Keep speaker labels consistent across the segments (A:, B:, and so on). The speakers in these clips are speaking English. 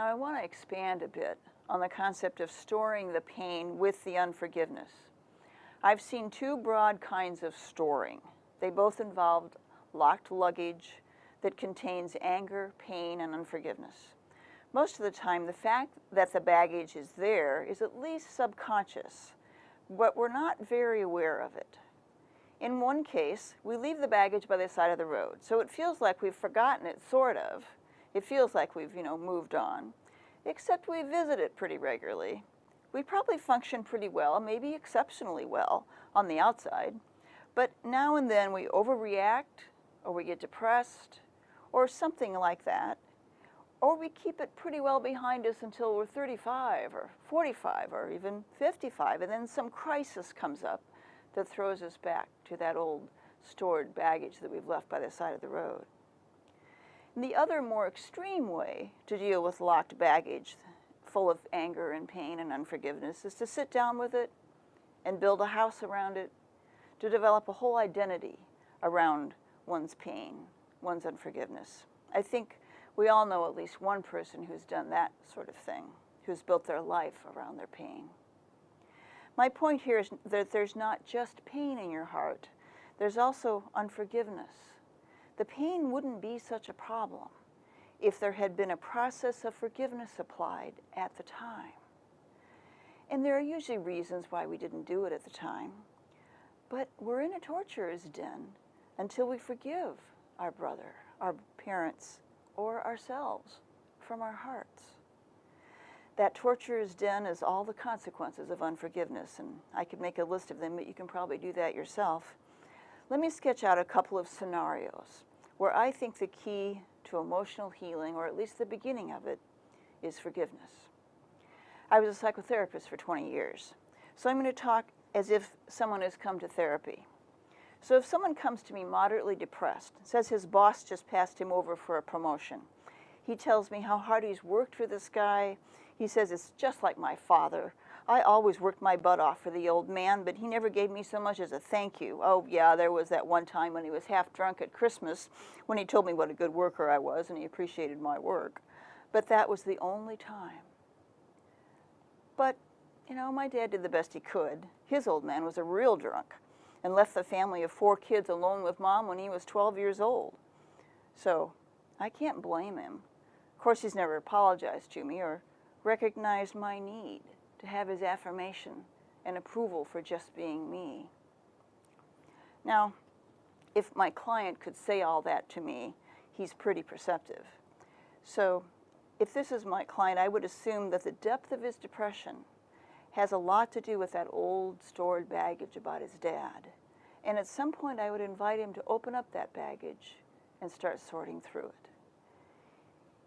A: Now I want to expand a bit on the concept of storing the pain with the unforgiveness. I've seen two broad kinds of storing. They both involved locked luggage that contains anger, pain, and unforgiveness. Most of the time, the fact that the baggage is there is at least subconscious, but we're not very aware of it. In one case, we leave the baggage by the side of the road, so it feels like we've forgotten it, sort of. It feels like we've, moved on, except we visit it pretty regularly. We probably function pretty well, maybe exceptionally well, on the outside, but now and then we overreact, or we get depressed, or something like that, or we keep it pretty well behind us until we're 35 or 45 or even 55, and then some crisis comes up that throws us back to that old stored baggage that we've left by the side of the road. And the other more extreme way to deal with locked baggage full of anger and pain and unforgiveness is to sit down with it and build a house around it, to develop a whole identity around one's pain, one's unforgiveness. I think we all know at least one person who's done that sort of thing, who's built their life around their pain. My point here is that there's not just pain in your heart, there's also unforgiveness. The pain wouldn't be such a problem if there had been a process of forgiveness applied at the time. And there are usually reasons why we didn't do it at the time, but we're in a torturer's den until we forgive our brother, our parents, or ourselves from our hearts. That torturer's den is all the consequences of unforgiveness, and I could make a list of them, but you can probably do that yourself. Let me sketch out a couple of scenarios where I think the key to emotional healing, or at least the beginning of it, is forgiveness. I was a psychotherapist for 20 years, so I'm going to talk as if someone has come to therapy. So if someone comes to me moderately depressed, says his boss just passed him over for a promotion, he tells me how hard he's worked for this guy. He says, it's just like my father. I always worked my butt off for the old man, but he never gave me so much as a thank you. Oh yeah, there was that one time when he was half drunk at Christmas when he told me what a good worker I was and he appreciated my work. But that was the only time. But, my dad did the best he could. His old man was a real drunk and left the family of 4 kids alone with mom when he was 12 years old. So I can't blame him. Of course, he's never apologized to me or recognized my need to have his affirmation and approval for just being me. Now, if my client could say all that to me, he's pretty perceptive. So if this is my client, I would assume that the depth of his depression has a lot to do with that old stored baggage about his dad. And at some point I would invite him to open up that baggage and start sorting through it.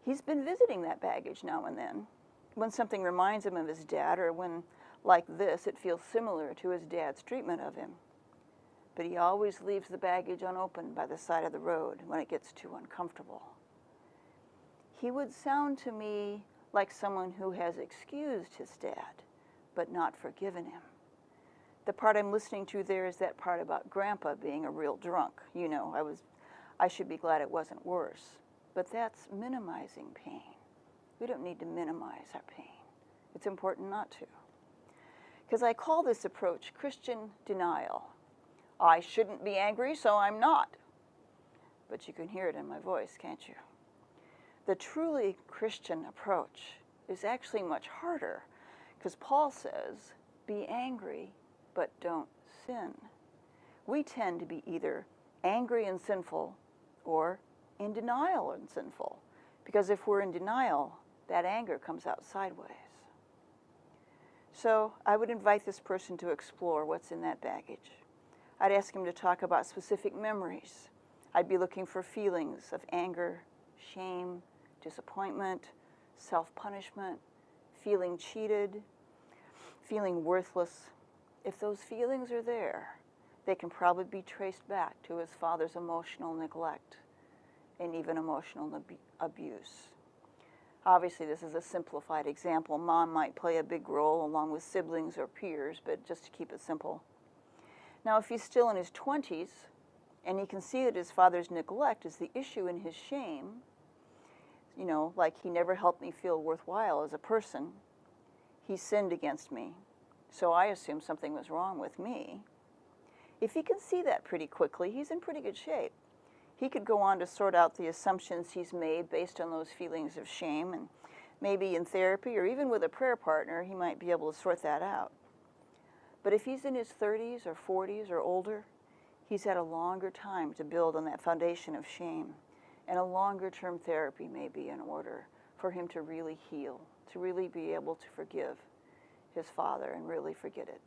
A: He's been visiting that baggage now and then, when something reminds him of his dad, or when, like this, it feels similar to his dad's treatment of him. But he always leaves the baggage unopened by the side of the road when it gets too uncomfortable. He would sound to me like someone who has excused his dad, but not forgiven him. The part I'm listening to there is that part about Grandpa being a real drunk. I should be glad it wasn't worse. But that's minimizing pain. We don't need to minimize our pain. It's important not to. Because I call this approach Christian denial. I shouldn't be angry, so I'm not. But you can hear it in my voice, can't you? The truly Christian approach is actually much harder, because Paul says, be angry, but don't sin. We tend to be either angry and sinful or in denial and sinful, because if we're in denial, that anger comes out sideways. So I would invite this person to explore what's in that baggage. I'd ask him to talk about specific memories. I'd be looking for feelings of anger, shame, disappointment, self-punishment, feeling cheated, feeling worthless. If those feelings are there, they can probably be traced back to his father's emotional neglect and even emotional abuse. Obviously, this is a simplified example. Mom might play a big role along with siblings or peers, but just to keep it simple. Now, if he's still in his 20s and he can see that his father's neglect is the issue in his shame, like he never helped me feel worthwhile as a person. He sinned against me, so I assume something was wrong with me. If he can see that pretty quickly, he's in pretty good shape. He could go on to sort out the assumptions he's made based on those feelings of shame, and maybe in therapy or even with a prayer partner, he might be able to sort that out. But if he's in his 30s or 40s or older, he's had a longer time to build on that foundation of shame, and a longer-term therapy may be in order for him to really heal, to really be able to forgive his father and really forget it.